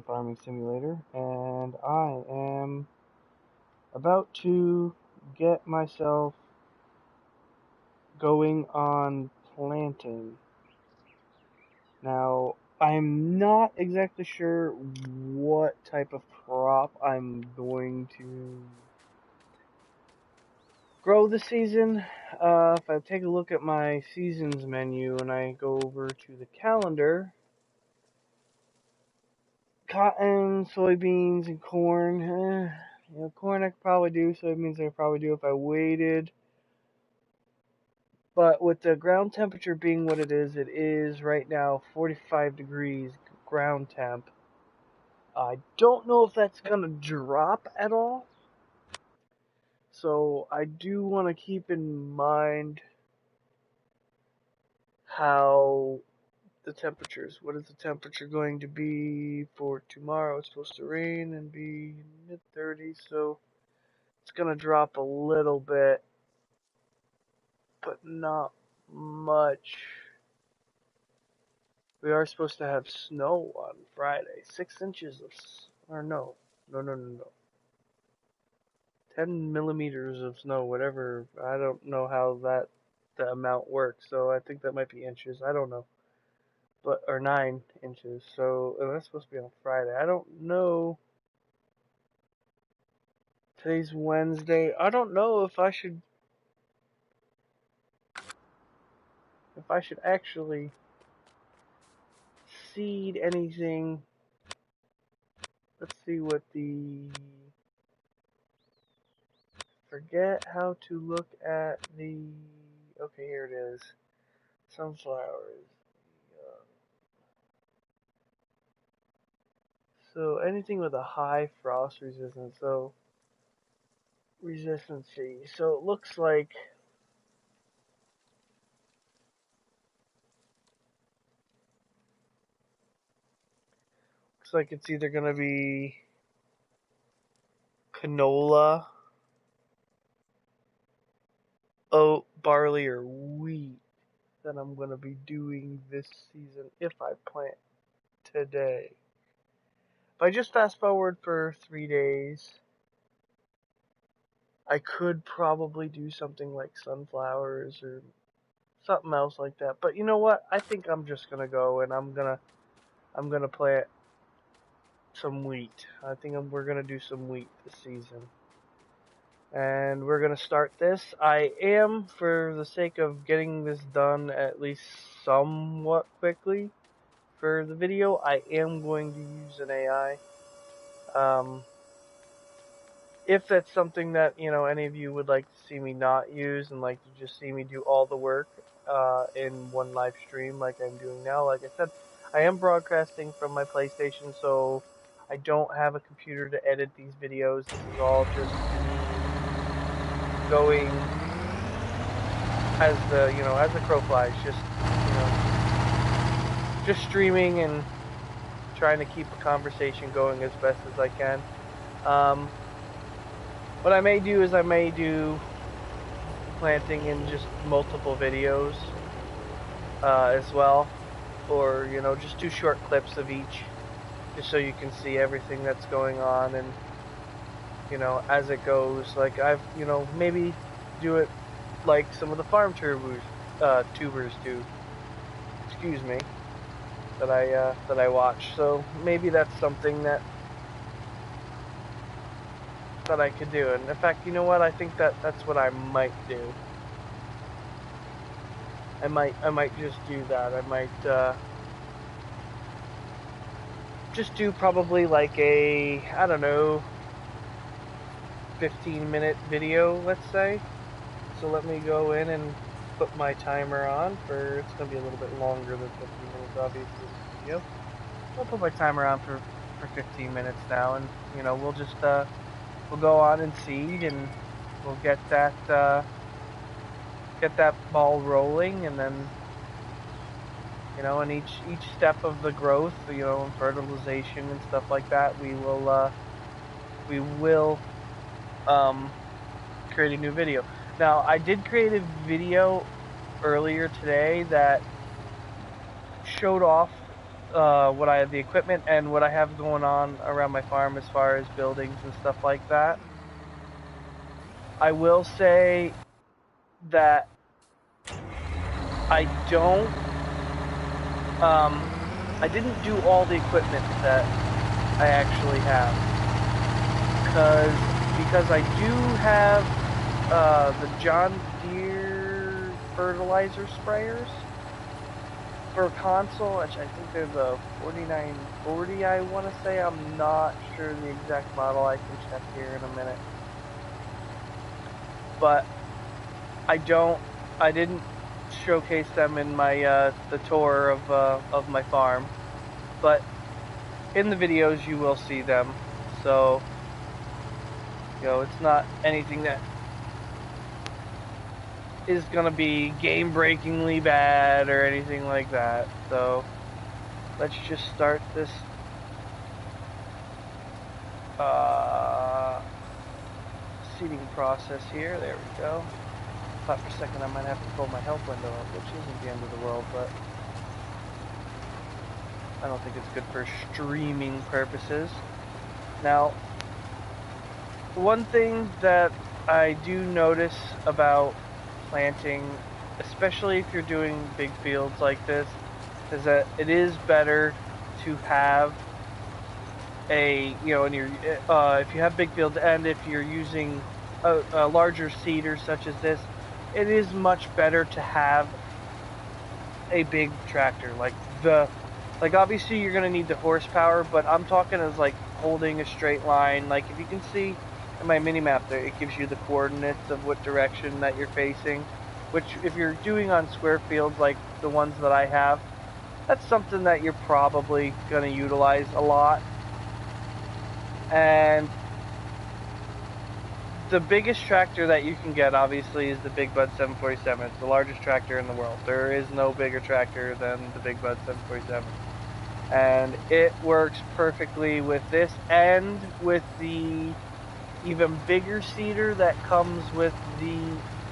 Farming Simulator, and I am about to get myself going on planting. Now, I'm not exactly sure what type of crop I'm going to grow this season. If I take a look at my seasons menu and I go over to the calendar, cotton, soybeans, and corn. Corn I could probably do. Soybeans I could probably do if I waited. But with the ground temperature being what it is right now 45 degrees ground temp. I don't know if that's going to drop at all. So I do want to keep in mind how the temperatures. What is the temperature going to be for tomorrow? It's supposed to rain and be mid-30s, so it's going to drop a little bit, but not much. We are supposed to have snow on Friday. 6 inches of, or no. 10 millimeters of snow, whatever. I don't know how the amount works, so I think that might be inches. I don't know. But, or 9 inches. So, that's supposed to be on Friday. I don't know. Today's Wednesday. I don't know if I should actually seed anything. Let's see what forget how to look at the, okay, here it is. Sunflowers. So anything with a high frost resistance, so resistancy. So it looks like it's either gonna be canola, oat, barley, or wheat that I'm gonna be doing this season if I plant today. If I just fast forward for 3 days, I could probably do something like sunflowers or something else like that. But you know what? I think I'm just gonna go and I'm gonna plant some wheat. I think we're gonna do some wheat this season. And we're gonna start this. I am, for the sake of getting this done at least somewhat quickly for the video, I am going to use an AI. If that's something that, any of you would like to see me not use and like to just see me do all the work in one live stream like I'm doing now, like I said, I am broadcasting from my PlayStation, so I don't have a computer to edit these videos. This is all just going as the crow flies, just streaming and trying to keep a conversation going as best as I can. What I may do is I may do planting in just multiple videos as well, or just do short clips of each, just so you can see everything that's going on and as it goes. Like I've maybe do it like some of the farm tubers do. Excuse me. That I watch. So maybe that's something that I could do. And in fact, you know what? I think that's what I might do. I might just do that. I might just do probably like a, I don't know, 15-minute video, let's say. So let me go in and put my timer on for, it's going to be a little bit longer than 15 minutes, obviously, this video. I'll put my timer on for 15 minutes now, and we'll just we'll go on and seed, and we'll get that ball rolling, and then in each step of the growth, fertilization and stuff like that, we will create a new video. Now, I did create a video earlier today that showed off what I have the equipment and what I have going on around my farm as far as buildings and stuff like that. I will say that I don't I didn't do all the equipment that I actually have because I do have the John Deere fertilizer sprayers for console, which I think they're the 4940, I want to say. I'm not sure the exact model. I can check here in a minute. But I didn't showcase them in my the tour of my farm, but in the videos you will see them. So, it's not anything that is gonna be game-breakingly bad or anything like that. So let's just start this seeding process here. There we go. Thought for a second I might have to pull my help window up, which isn't the end of the world, but I don't think it's good for streaming purposes. Now, one thing that I do notice about planting, especially if you're doing big fields like this, is that it is better to have if you have big fields and if you're using a larger seeder such as this, it is much better to have a big tractor. Like obviously you're gonna need the horsepower, but I'm talking as like holding a straight line. Like if you can see in my mini map there, it gives you the coordinates of what direction that you're facing, which if you're doing on square fields like the ones that I have, that's something that you're probably gonna utilize a lot. And the biggest tractor that you can get, obviously, is the Big Bud 747. It's the largest tractor in the world. There is no bigger tractor than the Big Bud 747. And it works perfectly with this and with the even bigger seeder that comes with the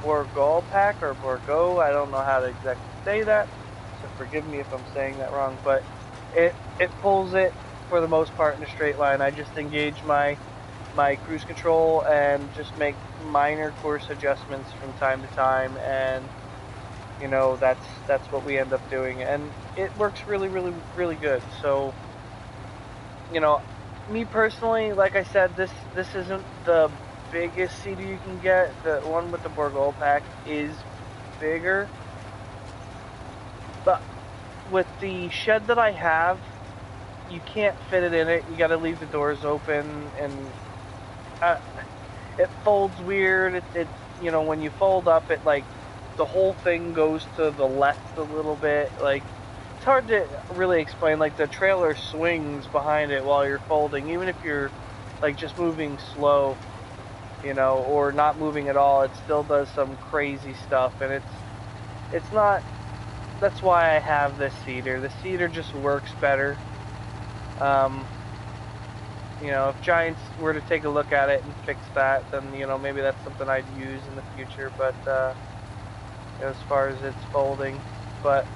Bourgault pack, or Bourgault. I don't know how to exactly say that, so forgive me if I'm saying that wrong, but it pulls it for the most part in a straight line. I just engage my cruise control and just make minor course adjustments from time to time, and that's what we end up doing, and it works really, really, really good. So me personally, like I said, this isn't the biggest CD you can get. The one with the Bourgault pack is bigger, but with the shed that I have, you can't fit it in it. You got to leave the doors open, and it folds weird. It when you fold up, it like the whole thing goes to the left a little bit. Like it's hard to really explain. Like the trailer swings behind it while you're folding, even if you're like just moving slow, or not moving at all. It still does some crazy stuff, and it's not. That's why I have this seeder. The seeder just works better. If Giants were to take a look at it and fix that, then, maybe that's something I'd use in the future, but, as far as its folding. But,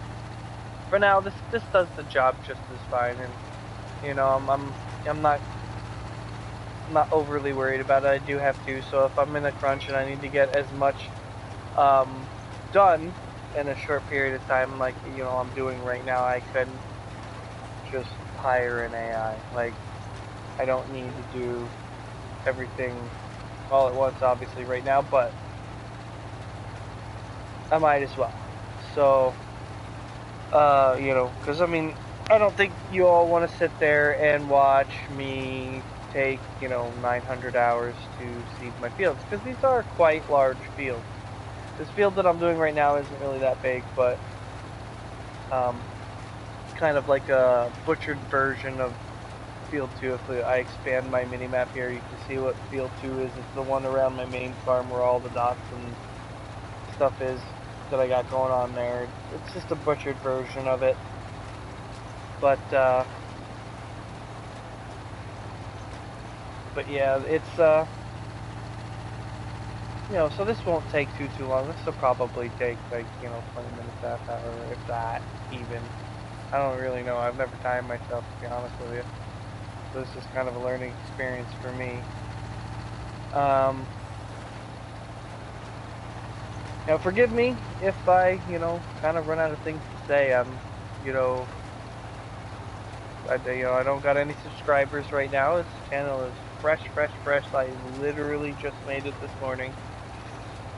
for now, this does the job just as fine, and, I'm not overly worried about it. I do have to, so if I'm in a crunch and I need to get as much, done in a short period of time, like, I'm doing right now, I couldn't just hire an AI. Like, I don't need to do everything all at once, obviously, right now, but I might as well. So, because, I don't think you all want to sit there and watch me take, 900 hours to seed my fields, because these are quite large fields. This field that I'm doing right now isn't really that big, but it's kind of like a butchered version of Field 2. If I expand my mini-map here, you can see what Field 2 is. It's the one around my main farm where all the dots and stuff is that I got going on there. It's just a butchered version of it. But yeah, it's so this won't take too long. This will probably take like 20 minutes, half hour, if that even. I don't really know. I've never timed myself, to be honest with you. So this is kind of a learning experience for me. Forgive me if I, kind of run out of things to say. You know, I don't got any subscribers right now. This channel is fresh, fresh, fresh. I literally just made it this morning.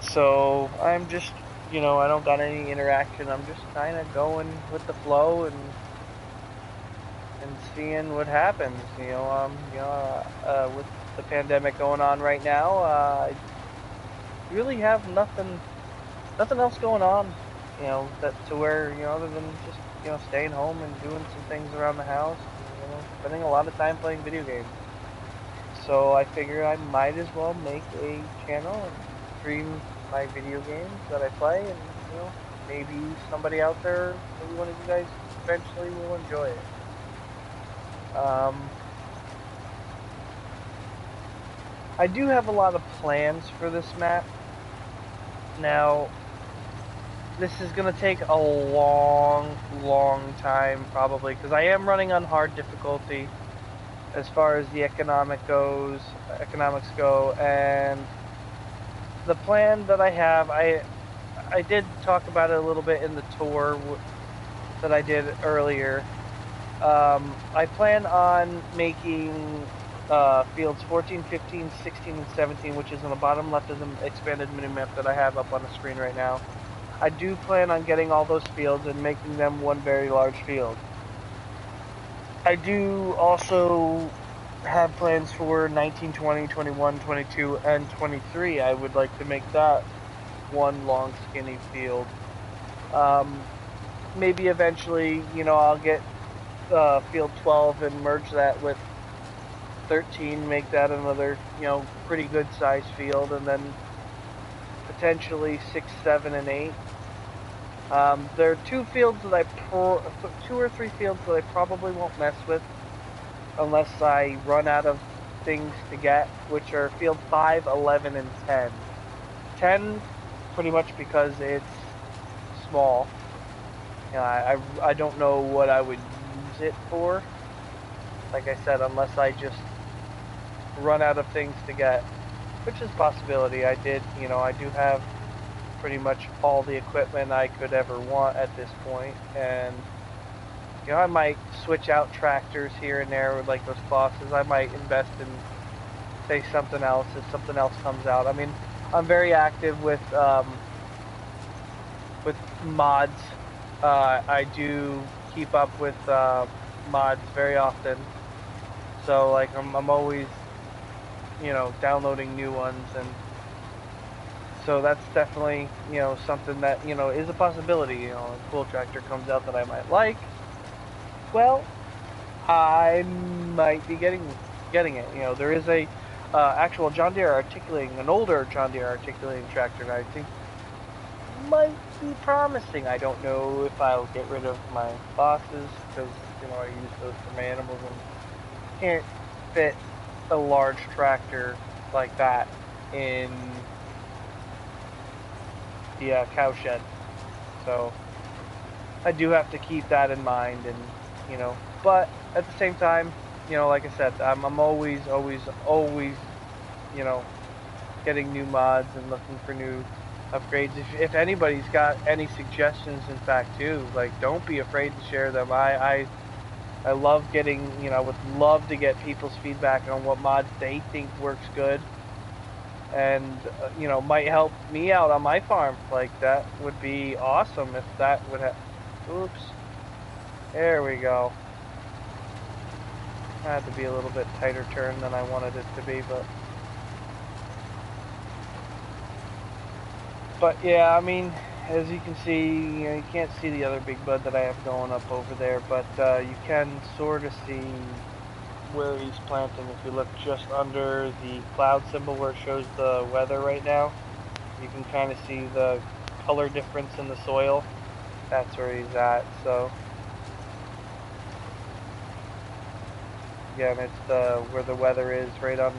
So I'm just, I don't got any interaction. I'm just kind of going with the flow and seeing what happens. With the pandemic going on right now, I really have nothing else going on. That to where other than just staying home and doing some things around the house. Spending a lot of time playing video games. So I figured I might as well make a channel and stream my video games that I play, and maybe somebody out there, maybe one of you guys eventually will enjoy it. I do have a lot of plans for this map. Now, this is going to take a long, long time probably, because I am running on hard difficulty as far as the economics go, and the plan that I have, I did talk about it a little bit in the tour that I did earlier. I plan on making fields 14, 15, 16, and 17, which is on the bottom left of the expanded minimap that I have up on the screen right now. I do plan on getting all those fields and making them one very large field. I do also have plans for 19, 20, 21, 22, and 23. I would like to make that one long skinny field. Maybe eventually, I'll get field 12 and merge that with 13, make that another, pretty good size field, and then potentially 6, 7, and 8. There are two fields that two or three fields that I probably won't mess with unless I run out of things to get, which are field 5, 11, and 10. 10, pretty much because it's small. I don't know what I would use it for. Like I said, unless I just run out of things to get, which is a possibility. I do have pretty much all the equipment I could ever want at this point, and I might switch out tractors here and there with like those bosses. I might invest in, say, something else if something else comes out. I mean, I'm very active with mods. I do keep up with mods very often, so like I'm always downloading new ones, and so that's definitely something that is a possibility. A cool tractor comes out that I might like, well, I might be getting it. There is a actual John Deere articulating, an older John Deere articulating tractor that I think might be promising. I don't know if I'll get rid of my bosses because I use those for my animals and can't fit a large tractor like that in the cow shed. So I do have to keep that in mind, and but at the same time, like I said, I'm always getting new mods and looking for new upgrades. If anybody's got any suggestions, in fact, too, like, don't be afraid to share them. I love getting, I would love to get people's feedback on what mods they think works good, and might help me out on my farm. Like, that would be awesome if that would have. Oops. There we go. I had to be a little bit tighter turn than I wanted it to be, but yeah, I mean, as you can see, you can't see the other big bud that I have going up over there, but you can sort of see where he's planting. If you look just under the cloud symbol where it shows the weather right now, you can kind of see the color difference in the soil. That's where he's at. So again, it's where the weather is, right on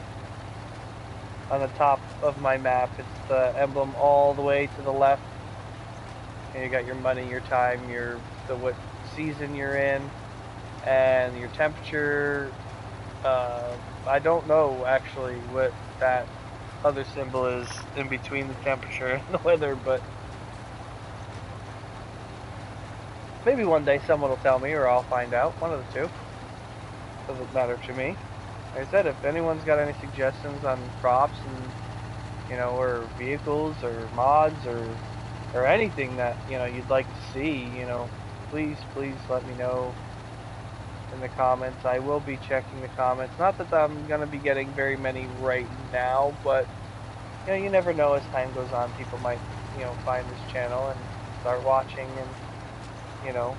the top of my map. It's the emblem all the way to the left, and you got your money, your time, what season you're in, and your temperature. I don't know actually what that other symbol is in between the temperature and the weather, but maybe one day someone will tell me, or I'll find out. One of the two. Doesn't matter to me. Like I said, if anyone's got any suggestions on props and, you know, or vehicles or mods or anything that, you know, you'd like to see, you know, please let me know in the comments. I will be checking the comments. Not that I'm going to be getting very many right now, but, you know, you never know as time goes on. People might, you know, find this channel and start watching, and, you know,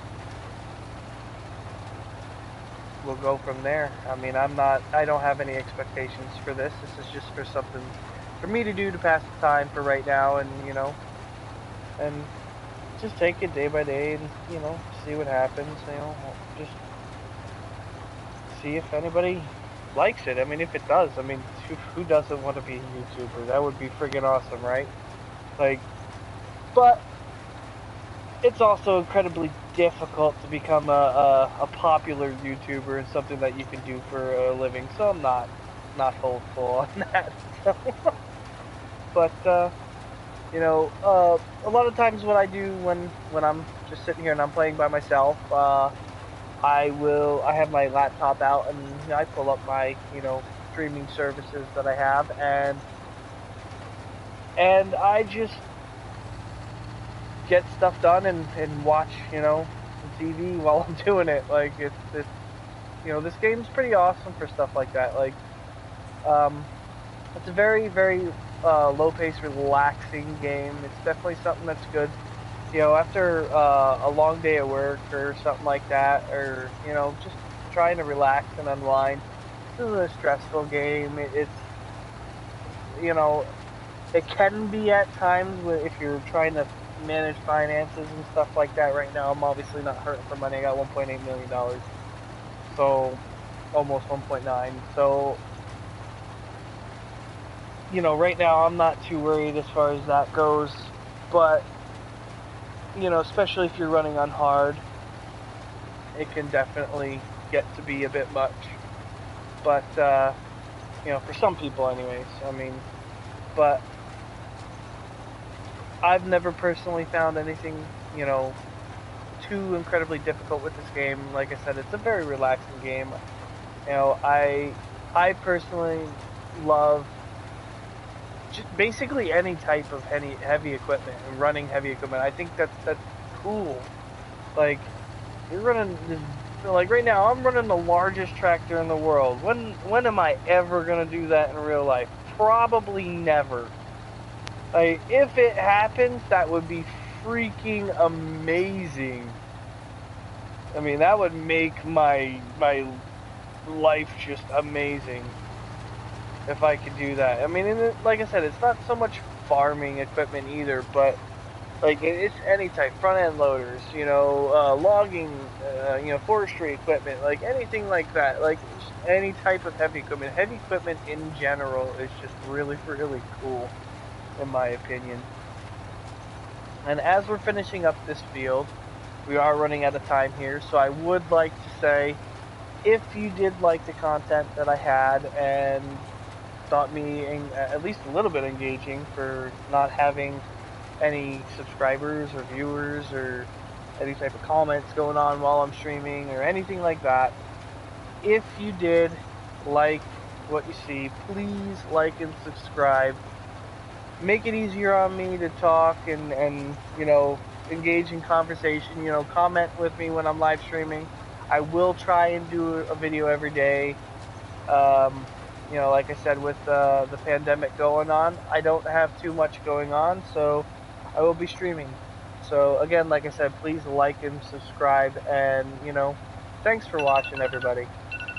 we'll go from there. I mean, I don't have any expectations for this. This is just for something for me to do to pass the time for right now, and, you know, and just take it day by day and, you know, see what happens, you know, just see if anybody likes it. I mean, if it does, I mean, who doesn't want to be a YouTuber? That would be friggin' awesome, right? Like, but it's also incredibly difficult to become a popular YouTuber and something that you can do for a living, so I'm not hopeful on that. So. But you know, a lot of times what I do when I'm just sitting here and I'm playing by myself, I have my laptop out and, you know, I pull up my, you know, streaming services that I have, and I just get stuff done and watch, you know, TV while I'm doing it. Like, it's you know, this game's pretty awesome for stuff like that. Like, it's a very low pace, relaxing game. It's definitely something that's good, you know, after a long day at work or something like that, or, you know, just trying to relax and unwind. This is a stressful game. It's, you know, it can be at times if you're trying to manage finances and stuff like that. Right now, I'm obviously not hurting for money. I got $1.8 million, so almost 1.9. So, you know, right now I'm not too worried as far as that goes. But, you know, especially if you're running on hard, it can definitely get to be a bit much. But, you know, for some people anyways, I mean, but I've never personally found anything, you know, too incredibly difficult with this game. Like I said, it's a very relaxing game. You know, I personally love just basically any type of heavy equipment and running heavy equipment. I think that's cool. Like, you're running this, like right now I'm running the largest tractor in the world. When am I ever gonna do that in real life? Probably never. Like, if it happens, that would be freaking amazing. I mean, that would make my life just amazing if I could do that. I mean, and like I said, it's not so much farming equipment either, but like, it's any type, front end loaders, you know, logging, you know, forestry equipment, like anything like that, like just any type of heavy equipment. Heavy equipment in general is just really cool, in my opinion. And as we're finishing up this field, we are running out of time here, so I would like to say, if you did like the content that I had and thought me at least a little bit engaging for not having any subscribers or viewers or any type of comments going on while I'm streaming or anything like that, if you did like what you see, please like and subscribe. Make it easier on me to talk and you know, engage in conversation. You know, comment with me when I'm live streaming. I will try and do a video every day. You know, like I said, with the pandemic going on, I don't have too much going on, so I will be streaming. So again, like I said, please like and subscribe, and, you know, thanks for watching, everybody.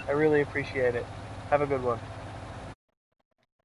I really appreciate it. Have a good one.